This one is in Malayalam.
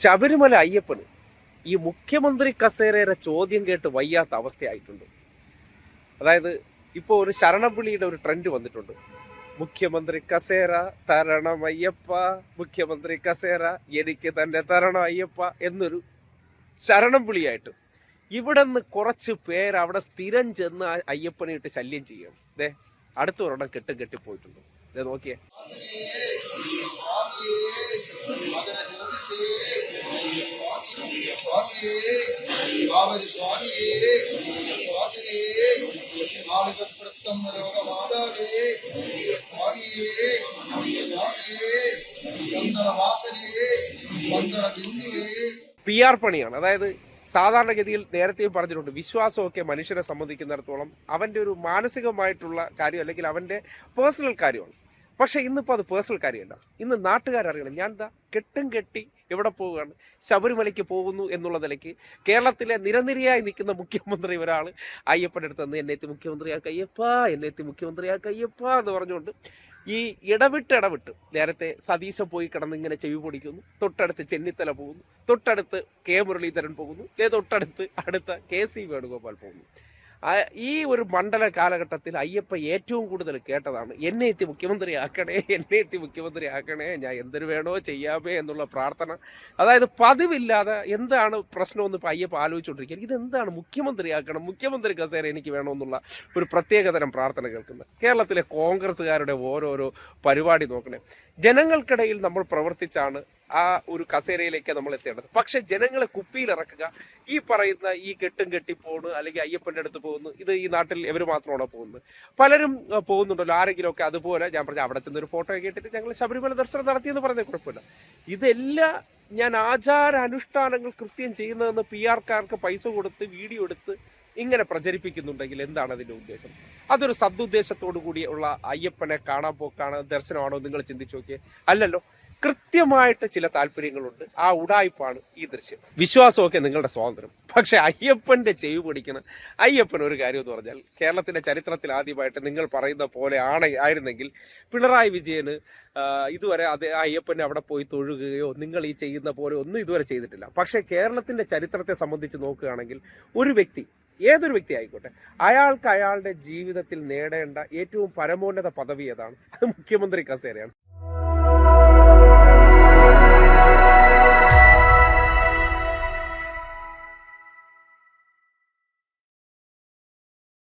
ശബരിമല അയ്യപ്പന് ഈ മുഖ്യമന്ത്രി കസേരയുടെ ചോദ്യം കേട്ട് വയ്യാത്ത അവസ്ഥയായിട്ടുണ്ട്. അതായത് ഇപ്പോൾ ഒരു ശരണവിളിയുടെ ഒരു ട്രെൻഡ് വന്നിട്ടുണ്ട്. മുഖ്യമന്ത്രി കസേര തരണം അയ്യപ്പ, മുഖ്യമന്ത്രി കസേര എനിക്ക് തന്നെ തരണം അയ്യപ്പ എന്നൊരു ശരണം വിളിയായിട്ട് ഇവിടെ നിന്ന് കുറച്ച് പേര് അവിടെ സ്ഥിരം ചെന്ന് അയ്യപ്പനെ ഇട്ട് ശല്യം ചെയ്യണം. ദേ അടുത്ത ഒരെണ്ണം കെട്ടിപ്പോയിട്ടുണ്ട്. ഇതേ നോക്കിയേ. PR പണിയാണ്. അതായത് സാധാരണഗതിയിൽ നേരത്തെയും പറഞ്ഞിട്ടുണ്ട്, വിശ്വാസമൊക്കെ മനുഷ്യനെ സംബന്ധിക്കുന്നിടത്തോളം അവൻ്റെ ഒരു മാനസികമായിട്ടുള്ള കാര്യം അല്ലെങ്കിൽ അവൻ്റെ പേഴ്സണൽ കാര്യമാണ്. പക്ഷെ ഇന്നിപ്പോൾ അത് പേഴ്സണൽ കാര്യമല്ല. ഇന്ന് നാട്ടുകാരറിയണം, ഞാൻ എന്താ കെട്ടി എവിടെ പോവുകയാണ്, ശബരിമലയ്ക്ക് പോകുന്നു എന്നുള്ള നിലയ്ക്ക് കേരളത്തിലെ നിരനിരയായി നിൽക്കുന്ന മുഖ്യമന്ത്രി ഒരാൾ അയ്യപ്പൻ്റെ അടുത്ത് നിന്ന് എന്നെത്തി മുഖ്യമന്ത്രിയാക്കയ്യപ്പ എന്ന് പറഞ്ഞുകൊണ്ട് ഈ ഇടവിട്ട് നേരത്തെ സതീശൻ പോയി കിടന്ന് ഇങ്ങനെ ചെവി പൊടിക്കുന്നു, തൊട്ടടുത്ത് ചെന്നിത്തല പോകുന്നു, തൊട്ടടുത്ത് കെ മുരളീധരൻ പോകുന്നു, തൊട്ടടുത്ത് അടുത്ത KC വേണുഗോപാൽ പോകുന്നു. ഈ ഒരു മണ്ഡല കാലഘട്ടത്തിൽ അയ്യപ്പ ഏറ്റവും കൂടുതൽ കേട്ടതാണ് എന്നെ എത്തി മുഖ്യമന്ത്രിയാക്കണേ, ഞാൻ എന്തൊരു വേണോ ചെയ്യാമേ എന്നുള്ള പ്രാർത്ഥന. അതായത് പതിവില്ലാതെ എന്താണ് പ്രശ്നമെന്ന് ഇപ്പം അയ്യപ്പ ആലോചിച്ചുകൊണ്ടിരിക്കുക, ഇതെന്താണ് മുഖ്യമന്ത്രി കസേര എനിക്ക് വേണമെന്നുള്ള ഒരു പ്രത്യേകതരം പ്രാർത്ഥന കേൾക്കുന്നത്. കേരളത്തിലെ കോൺഗ്രസ്സുകാരുടെ ഓരോരോ പരിപാടി നോക്കണേ. ജനങ്ങൾക്കിടയിൽ നമ്മൾ പ്രവർത്തിച്ചാണ് ആ ഒരു കസേരയിലേക്ക് നമ്മൾ എത്തേണ്ടത്. പക്ഷെ ജനങ്ങളെ കുപ്പിയിലിറക്കുക, ഈ പറയുന്ന ഈ കെട്ടിപ്പോണ് അല്ലെങ്കിൽ അയ്യപ്പൻ്റെ അടുത്ത് പോകുന്നു, ഇത് ഈ നാട്ടിൽ ഇവർ മാത്രമാണോ പോകുന്നത്? പലരും പോകുന്നുണ്ടല്ലോ. ആരെങ്കിലുമൊക്കെ അതുപോലെ ഞാൻ പറഞ്ഞ അവിടെ ചെന്നൊരു ഫോട്ടോ കേട്ടിട്ട് ഞങ്ങൾ ശബരിമല ദർശനം നടത്തിയെന്ന് പറഞ്ഞാൽ കുഴപ്പമില്ല. ഇതെല്ലാം ഞാൻ ആചാര അനുഷ്ഠാനങ്ങൾ കൃത്യം ചെയ്യുന്നതെന്ന് PR-കാർക്ക് പൈസ കൊടുത്ത് വീഡിയോ എടുത്ത് ഇങ്ങനെ പ്രചരിപ്പിക്കുന്നുണ്ടെങ്കിൽ എന്താണ് അതിൻ്റെ ഉദ്ദേശം? അതൊരു സദുദ്ദേശത്തോടു കൂടിയുള്ള അയ്യപ്പനെ കാണാൻ പോക്കാണ്, ദർശനമാണോ? നിങ്ങൾ ചിന്തിച്ചു നോക്കിയേ. അല്ലല്ലോ. കൃത്യമായിട്ട് ചില താല്പര്യങ്ങളുണ്ട്. ആ ഉടായ്പാണ് ഈ ദൃശ്യം. വിശ്വാസമൊക്കെ നിങ്ങളുടെ സ്വാതന്ത്ര്യം. പക്ഷെ അയ്യപ്പൻ്റെ ചെവി പിടിക്കുന്ന അയ്യപ്പൻ ഒരു കാര്യം എന്ന് പറഞ്ഞാൽ, കേരളത്തിൻ്റെ ചരിത്രത്തിൽ ആദ്യമായിട്ട് നിങ്ങൾ പറയുന്ന പോലെ ആയിരുന്നെങ്കിൽ പിണറായി വിജയന് ഇതുവരെ അയ്യപ്പനെ അവിടെ പോയി തൊഴുകയോ നിങ്ങൾ ഈ ചെയ്യുന്ന പോലെ ഒന്നും ഇതുവരെ ചെയ്തിട്ടില്ല. പക്ഷെ കേരളത്തിൻ്റെ ചരിത്രത്തെ സംബന്ധിച്ച് നോക്കുകയാണെങ്കിൽ ഒരു വ്യക്തി, ഏതൊരു വ്യക്തി ആയിക്കോട്ടെ, അയാൾക്ക് അയാളുടെ ജീവിതത്തിൽ നേടേണ്ട ഏറ്റവും പരമോന്നത പദവി ഏതാണ്? അത് മുഖ്യമന്ത്രി കസേരയാണ്.